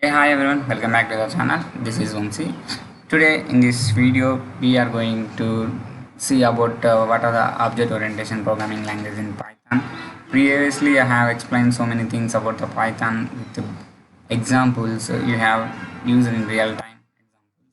Hey, hi everyone, welcome back to the channel. This is Vamsi. Today in this video we are going to see about what are the object orientation programming language in Python. Previously I have explained so many things about the Python with the examples you have used in real time examples,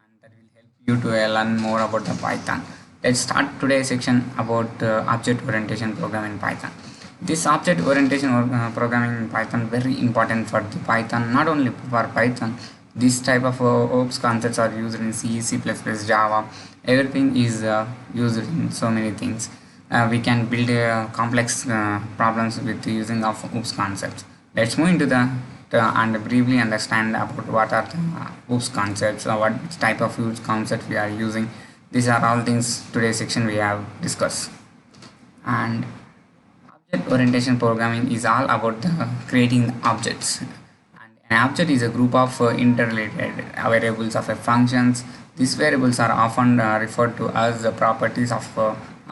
and that will help you to learn more about the Python. Let's start today's section about object orientation program in Python. This object orientation programming in Python very important for the Python, not only for Python. This type of ops concepts are used in C, C++, Java. Everything is used in so many things. We can build complex problems with using of OOPS concepts. Let's move into the and briefly understand about what are the OOPS concepts or what type of OOPS concepts we are using. These are all things today's section we have discussed. And object orientation programming is all about creating objects. And an object is a group of interrelated variables of a functions. These variables are often referred to as the properties of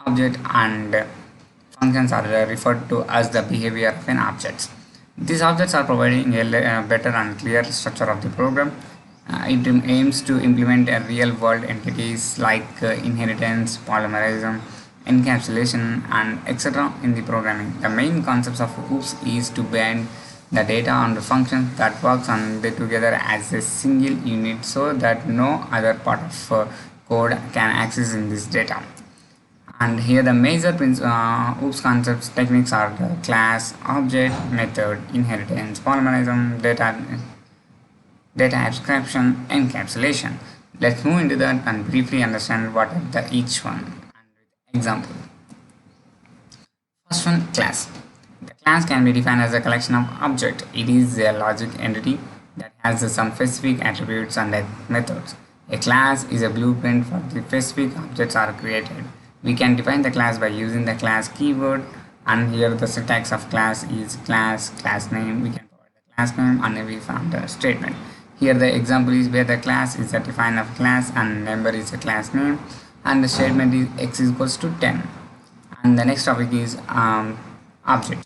object, and functions are referred to as the behavior of an object. These objects are providing a better and clear structure of the program. It aims to implement a real-world entities like inheritance, polymorphism, encapsulation, and etc. in the programming. The main concepts of OOPS is to bind the data on the functions that works on they together as a single unit so that no other part of code can access in this data. And here the major OOPS concepts techniques are the class, object, method, inheritance, polymorphism, data abstraction, encapsulation. Let's move into that and briefly understand what are the each one. And with example. First one, class. The class can be defined as a collection of objects. It is a logic entity that has some specific attributes and methods. A class is a blueprint for the specific objects are created. We can define the class by using the class keyword, and here the syntax of class is class name. We can provide the class name and we found the statement. Here the example is where the class is a define of class and number is a class name, and the statement is x is equals to 10. And the next topic is object.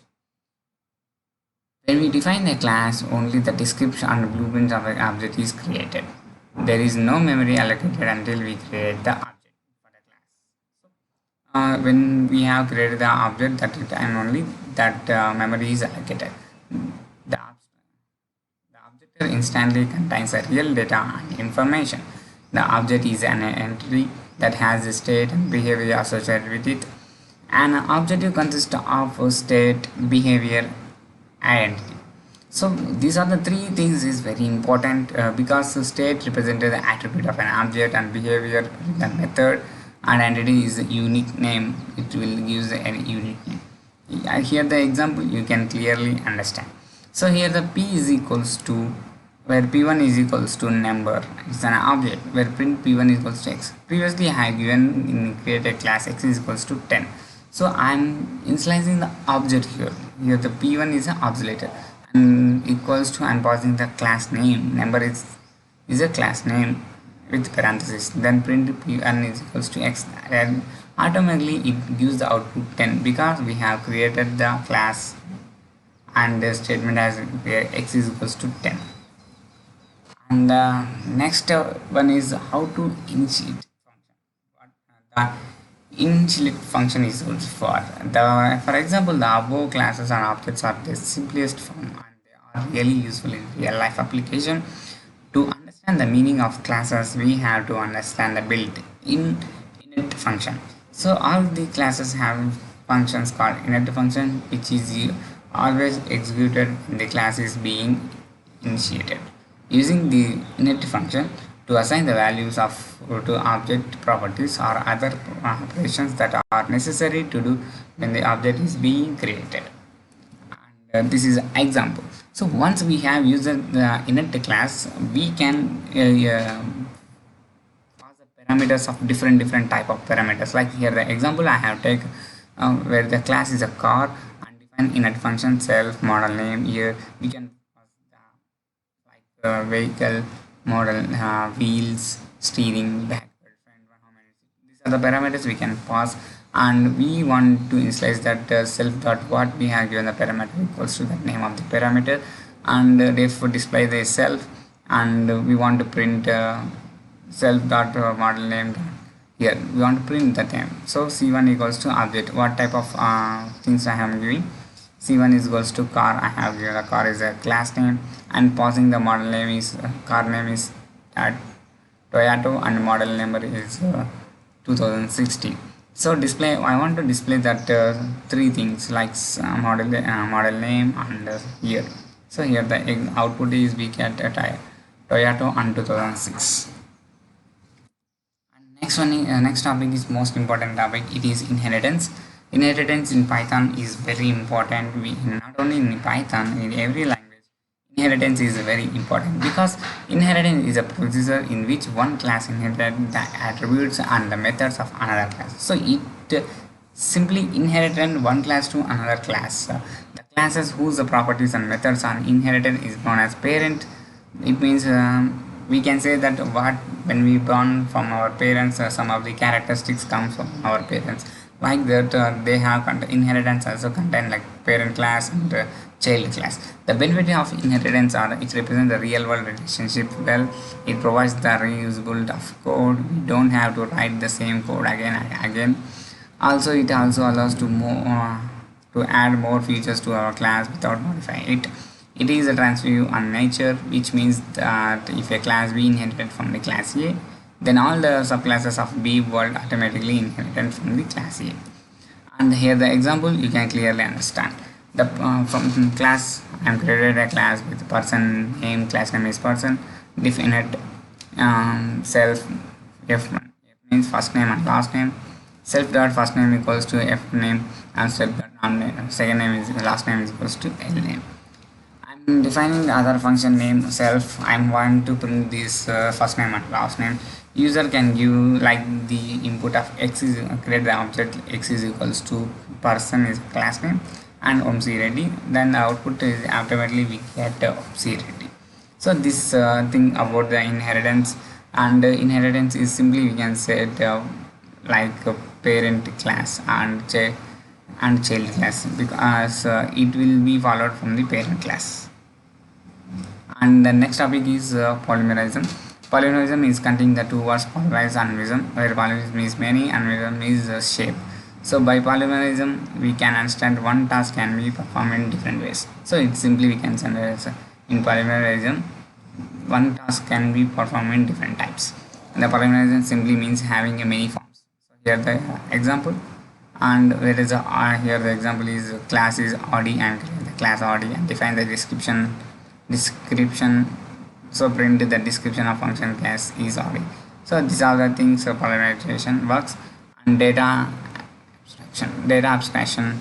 When we define a class, only the description and blueprint of an object is created. There is no memory allocated until we create the object for the class. When we have created the object, that time only that memory is allocated. The object instantly contains a real data and information. The object is an entity that has a state and behavior associated with it. An objective consists of a state, behavior, identity. So these are the three things is very important because the state represents the attribute of an object, and behavior the method, and identity is a unique name. It will use a unique name. Here the example you can clearly understand. So here the p is equals to, where p1 is equals to number, it's an object where print p1 is equals to x. Previously I have given in create a class x is equals to 10. So I am initializing the object here. Here the p1 is an obsolete and equals to, and passing the class name. Number is a class name with parenthesis. Then print p1 is equals to x, and automatically it gives the output 10 because we have created the class and the statement as where x is equals to 10. And the next one is how to initiate function. What the initiate function is used for. For example, the above classes and objects are the simplest form, and they are really useful in real life application. To understand the meaning of classes, we have to understand the built-in init function. So all the classes have functions called init function, which is always executed when the class is being initiated. Using the init function to assign the values to object properties or other operations that are necessary to do when the object is being created. And this is an example. So once we have used the init class, we can pass the parameters of different type of parameters. Like here the example I have taken where the class is a car, and define init function self model name. Here we can vehicle, model, wheels, steering, backward, front, how many. These are the parameters we can pass, and we want to initialize that self dot what we have given the parameter equals to the name of the parameter. and if we display the self, and we want to print self dot model name dot, here we want to print the name. So c1 equals to object. What type of things I am giving? C1 is equals to car. I have given the car is a class name, and passing the model name is car name is Toyota, and model number is 2016. So display, I want to display that three things like model name and year. So here the output is we get a Toyota and 2006. And next topic is most important topic. It is inheritance. Inheritance in Python is very important. We not only in Python, in every language inheritance is very important, because inheritance is a procedure in which one class inherits the attributes and the methods of another class. So it simply inherited one class to another class. The classes whose properties and methods are inherited is known as parent. It means we can say that when we born from our parents, some of the characteristics come from our parents. Like that, they have inheritance also contain like parent class and child class. The benefit of inheritance are it represents the real world relationship well. It provides the reusable of code. We don't have to write the same code again and again. Also, it also allows to add more features to our class without modifying it. It is a transfer on nature, which means that if a class B inherited from the class A, then all the subclasses of B will automatically inherit from the class A. And here the example you can clearly understand. The from class I am created a class with person name, class name is person, definite self f1, f means first name and last name, self dot first name equals to f name, and self dot second name is last name is equals to l name. I'm defining the other function name self. I'm want to print this first name and last name. User can give like the input of x is create the object x is equals to person is class name and ready. Then the output is automatically we get ready. So this thing about the inheritance, and inheritance is simply we can say it like a parent class and child class, because it will be followed from the parent class. And the next topic is polymorphism. Polymorphism is containing the two words polymerize and vism, where polymorphism is many and vism is shape. So by polymorphism we can understand one task can be performed in different ways. So it simply we can summarize in polymorphism one task can be performed in different types. And the polymorphism simply means having a many forms. So here the example, and where is here the example is class is Audi and the class Audi and define the description. So print the description of function class is Audi. So these are the things polymerization works. And data abstraction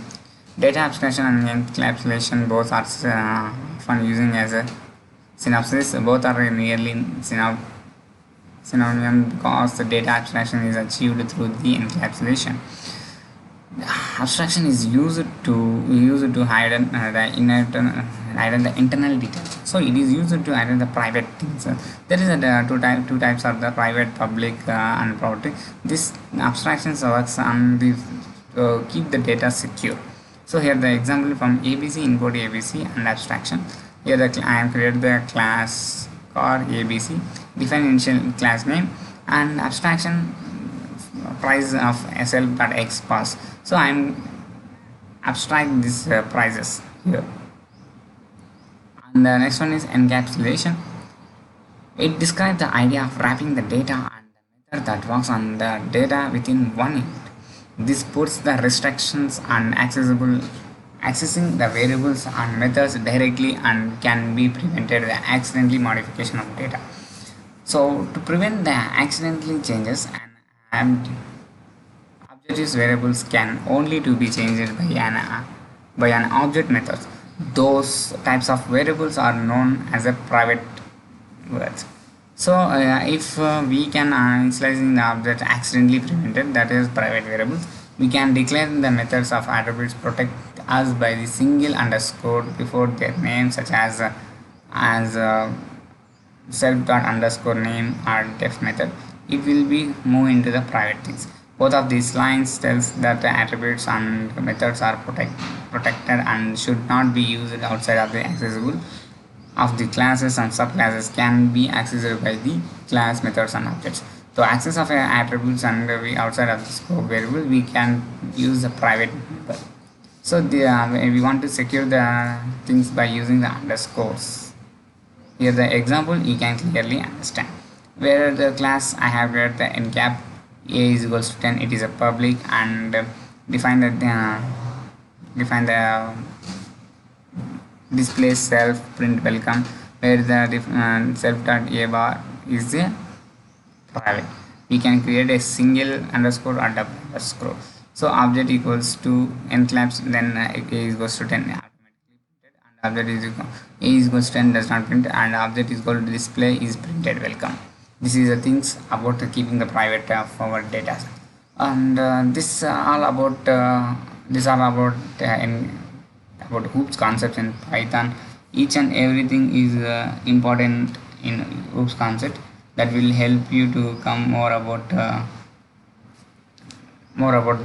and encapsulation both are often using as a synopsis. Both are nearly synonym because the data abstraction is achieved through the encapsulation. Abstraction is used to hide the internal details. So it is used to hide the private things. There is two types of the private, public, and private. This abstractions works on the keep the data secure. So here the example from ABC, import ABC and abstraction. Here I am created the class car ABC, define initial class name, and abstraction price of self.x pass. So I am abstract these prices here. And the next one is encapsulation. It describes the idea of wrapping the data and the method that works on the data within one unit. This puts the restrictions on accessing the variables and methods directly and can be prevented the accidental modification of data. So to prevent the accidentally changes and objectives variables can only to be changed by an object method. Those types of variables are known as a private words. So if we can initializing the object accidentally prevented, that is private variables, we can declare the methods of attributes protect us by the single underscore before their name, such as self._name or def method. It will be moved into the private things. Both of these lines tells that the attributes and methods are protected and should not be used outside of the accessible of the classes and subclasses can be accessed by the class methods and objects. To access of attributes and we outside of the scope variable, we can use a private member. So we want to secure the things by using the underscores. Here the example you can clearly understand. Where the class I have got the encap a is equals to 10, it is a public, and define the display self print welcome, where the self dot a bar is a private. We can create a single underscore or double underscore. So object equals to enclaps, then a is equals to 10 automatically printed, and object is equal a is equals to 10 does not print, and object is equal to display is printed welcome. This is the things about keeping the private of our data, and this all about about hoops concepts in Python. Each and everything is important in hoops concept that will help you to come more about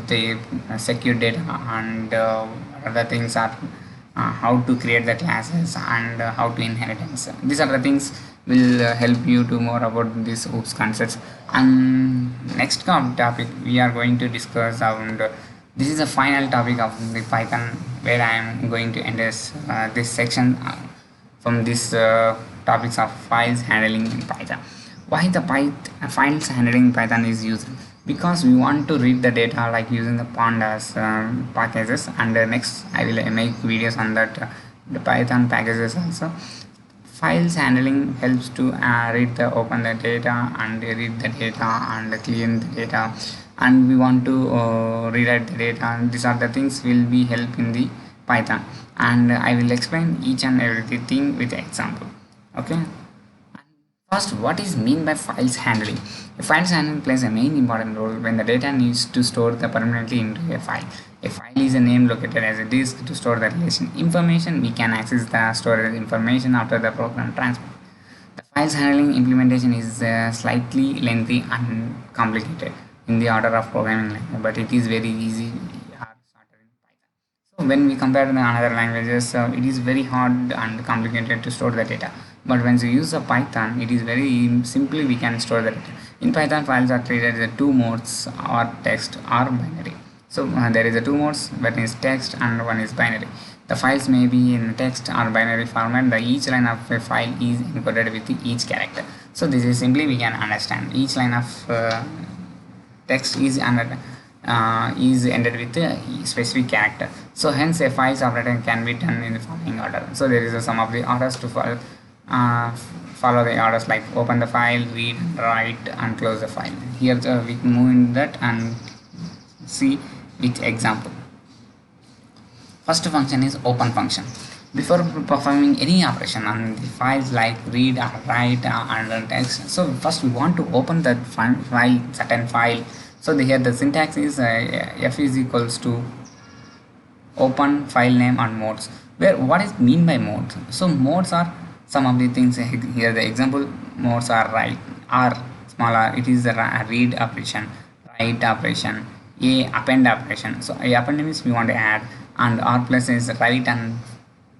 the secure data, and other things are how to create the classes and how to inheritance. These are the things will help you to more about this hoops concepts. And next topic we are going to discuss, and this is the final topic of the Python, where I am going to end this section from this topics of files handling in Python. Why the files handling in Python is used? Because we want to read the data like using the pandas packages, and next I will make videos on that the Python packages also. Files handling helps to open the data and read the data and clean the data, and we want to rewrite the data, and these are the things will be help in the Python, and I will explain each and everything with example. Okay. First, what is mean by files handling? Files handling plays a main important role when the data needs to store the permanently into a file. A file is a name located as a disk to store the relation information. We can access the storage information after the program transfer. The files handling implementation is slightly lengthy and complicated in the order of programming language, but it is very easy started in Python. So when we compare to the other languages, it is very hard and complicated to store the data. But when you use a Python, it is very simply we can store the data. In Python, files are treated as two modes, or text or binary. So there is a two modes, one is text and one is binary. The files may be in text or binary format. Each line of a file is encoded with each character. So this is simply we can understand each line of text is ended with a specific character. So hence a file's operator can be done in the following order. So there is some of the orders to follow the orders like open the file, read, write, and close the file. Here we move in that and see with example. First function is open function. Before performing any operation on the files like read or write and text, so first we want to open that file, certain file. So here the syntax is f is equals to open file name and modes. Where what is mean by modes? So modes are some of the things here. The example modes are write, r small r, it is the read operation, write operation, a append operation. So a append means we want to add, and r plus is write and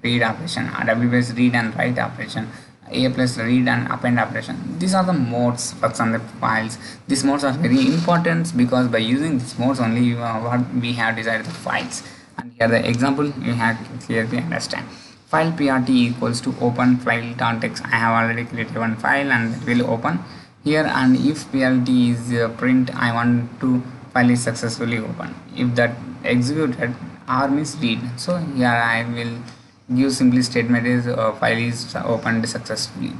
read operation, w plus read and write operation, a plus read and append operation. These are the modes for some of the files. These modes are very important because by using these modes only what we have decided the files. And here the example you have clearly understand. File prt equals to open file.txt. I have already created one file and it will open here, and if plt is print, I want to file is successfully open. If that executed, r means read. So here I will give simply statement is file is opened successfully.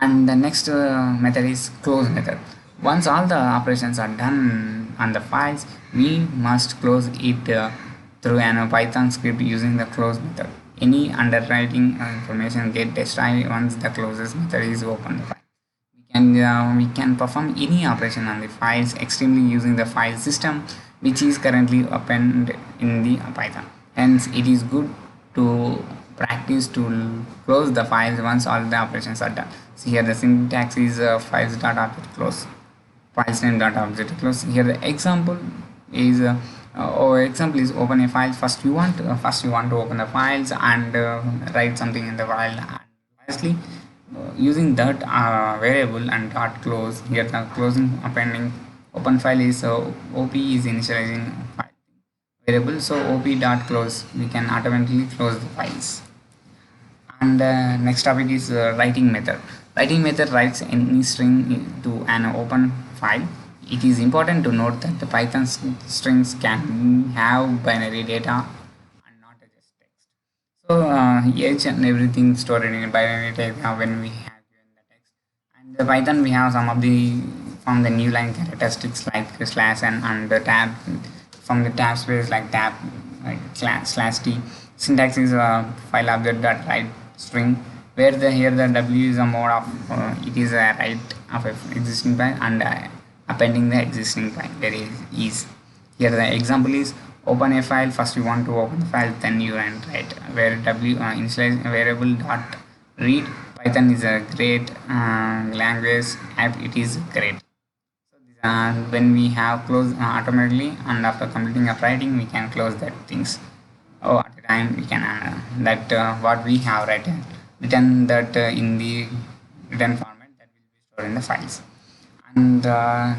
And the next method is close method. Once all the operations are done on the files, we must close it through an Python script using the close method. Any underwriting information get destroyed once the closes method is opened. We can perform any operation on the files extremely using the file system which is currently opened in the Python. Hence it is good to practice to close the files once all the operations are done. So here the syntax is files.object close, files name.object close. Here the example is example is open a file. First you want to open the files and write something in the file, and Lastly, using that variable and dot close, here the closing appending open file is op is initializing file variable, so op dot close, we can automatically close the files. And next topic is writing method. Writing method writes any string to an open file. It is important to note that the Python strings can have binary data and not just text. So each and everything stored in binary data when we have given the text. And the Python we have some of the from the new line characteristics like slash and the tab, from the tab space like tab like slash t. Syntax is a file object that write string, where the here the w is a mode of it is a write of existing file and appending the existing file. There is here the example is open a file. First you want to open the file, then you and write, where w initialize variable dot read. Python is a great language app. It is great. So when we have closed automatically, and after completing of writing we can close that things. At a time we can that what we have written that in the written format, that will be stored in the files. And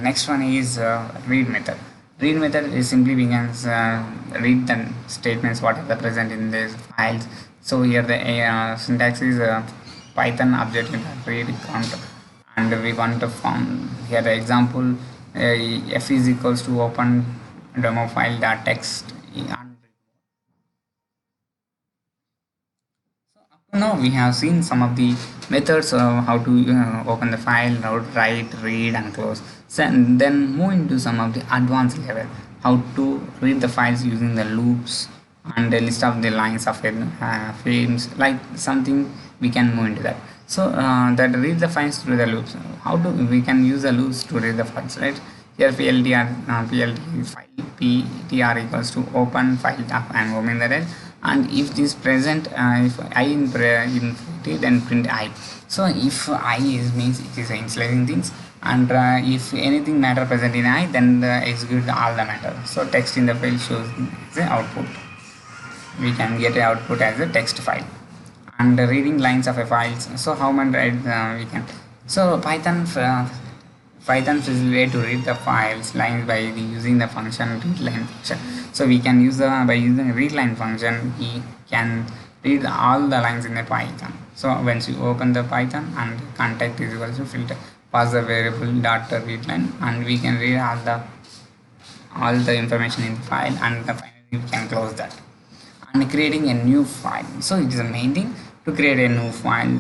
next one is read method. Read method is simply we can read the statements what are present in these files. So here the syntax is Python object read count, and we want to form here the example f is equals to open demo file dot text. Now we have seen some of the methods of how to open the file, how to write, read and close. So, and then move into some of the advanced level, how to read the files using the loops and a list of the lines of frames, like something we can move into that. So that read the files through the loops. How do we can use the loops to read the files, right? Here plt file ptr equals to open file tab and open the rel, and if this present if I in infinity, then print I. So if I is means it is initializing things, and if anything matter present in I, then execute all the matter. So text in the file shows the output. We can get a output as a text file. And reading lines of a files. So how many write we can. So Python's way to read the files lines by using the function readLine function. So we can use by using readLine function, we can read all the lines in the Python. So once you open the Python and context is equal to filter, pass the variable dot readLine, and we can read all the information in the file, and finally we can close that. And creating a new file. So it is the main thing to create a new file.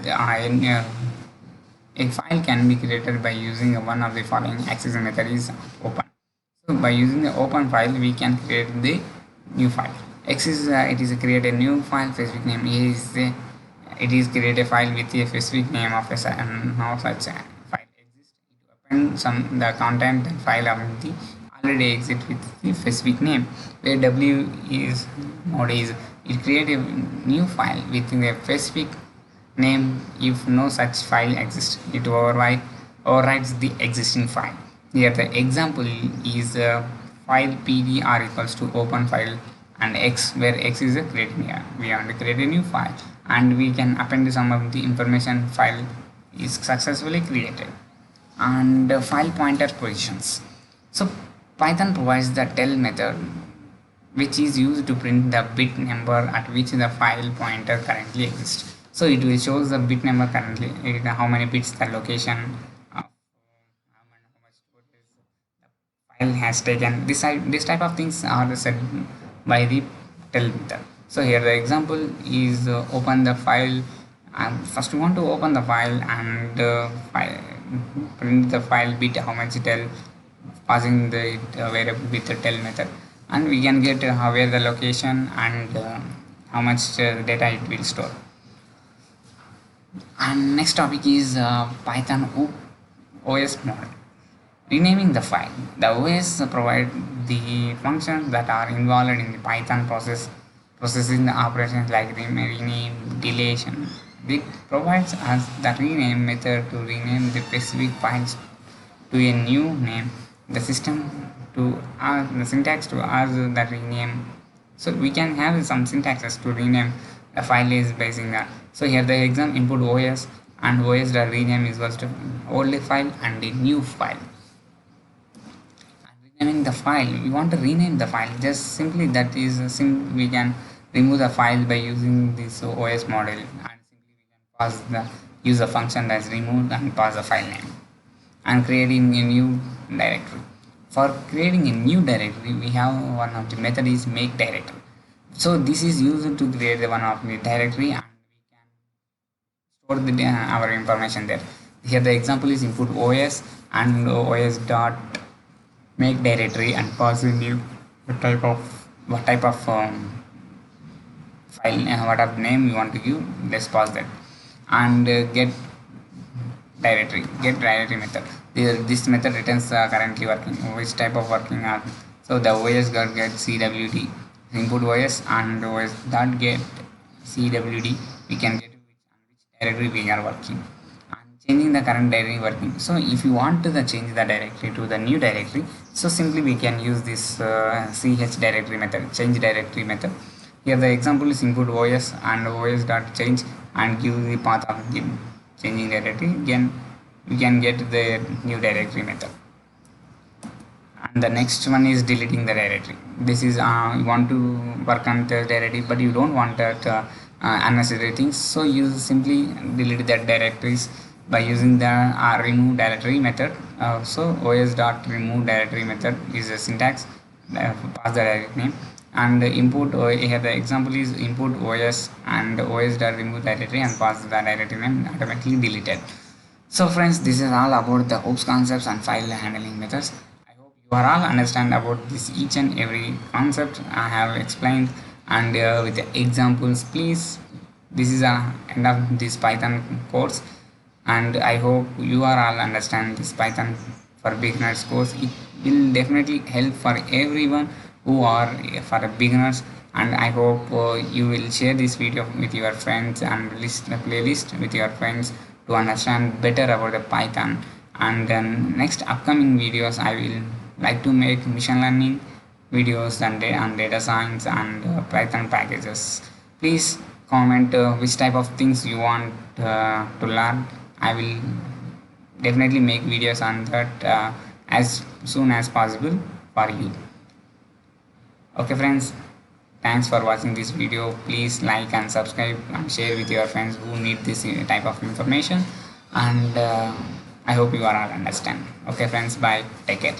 A file can be created by using one of the following access method is open. So by using the open file, we can create the new file. X is it is create a new file, specific name. A is it is create a file with a specific name of a now such a file exists. It append the content and file of the already exist with the specific name. Where W is mode is it create a new file with a specific name. If no such file exists, it overrides the existing file. Here the example is file pdr equals to open file and x, where x is a creating here. We want to create a new file and we can append some of the information. File is successfully created. And file pointer positions. So Python provides the tell method, which is used to print the bit number at which the file pointer currently exists. So it will show the bit number currently, how many bits the location of how much the file has taken. This type of things are set by the tell method. So here the example is open the file. First we want to open the file and print the file bit how much tell, passing the variable with the tell method, and we can get where the location and how much data it will store. And next topic is Python OS model. Renaming the file. The OS provide the functions that are involved in the Python processing the operations like rename, deletion. It provides us the rename method to rename the specific files to a new name. The system to ask the syntax to ask that rename. So we can have some syntaxes to rename The file is basing that. So here the exam input OS and OS dot rename is equals to old file and the new file. And renaming the file, we want to rename the file. Just simply that is we can remove the file by using this OS model, and simply we can pass the user function as removed and pass the file name and creating a new directory. For creating a new directory, we have one of the method is make directory. So this is used to create the one of the directory, and we can store our information there. Here the example is input OS and OS dot make directory and pass a new what type of file what of name you want to give. Let's pass that and get directory method. This method returns currently working which type of working are. So the OS got get cwd input OS and OS dot get cwd, we can get which directory we are working and changing the current directory working. So if you want to change the directory to the new directory, so simply we can use this ch directory method, change directory method. Here the example is input OS and OS dot change and give the path of the changing directory. Again we can get the new directory method. And the next one is deleting the directory. This is you want to work on the directory but you don't want that unnecessary things, so you simply delete that directories by using the remove directory method. So os dot remove directory method is a syntax, pass the directory name and input. Here the example is input OS and OS dot remove directory and pass the directory name, automatically deleted. So friends, this is all about the OOPS concepts and file handling methods. I hope you are all understand about this each and every concept I have explained, and with the examples. Please, this is the end of this Python course, and I hope you are all understand this Python for beginners course. It will definitely help for everyone who are for beginners, and I hope you will share this video with your friends and list a playlist with your friends to understand better about the Python. And then next upcoming videos I will like to make machine learning videos and data science and Python packages. Please comment which type of things you want to learn. I will definitely make videos on that as soon as possible for you. Okay friends, thanks for watching this video. Please like and subscribe and share with your friends who need this type of information, and I hope you are all understand. Okay friends, bye, take care.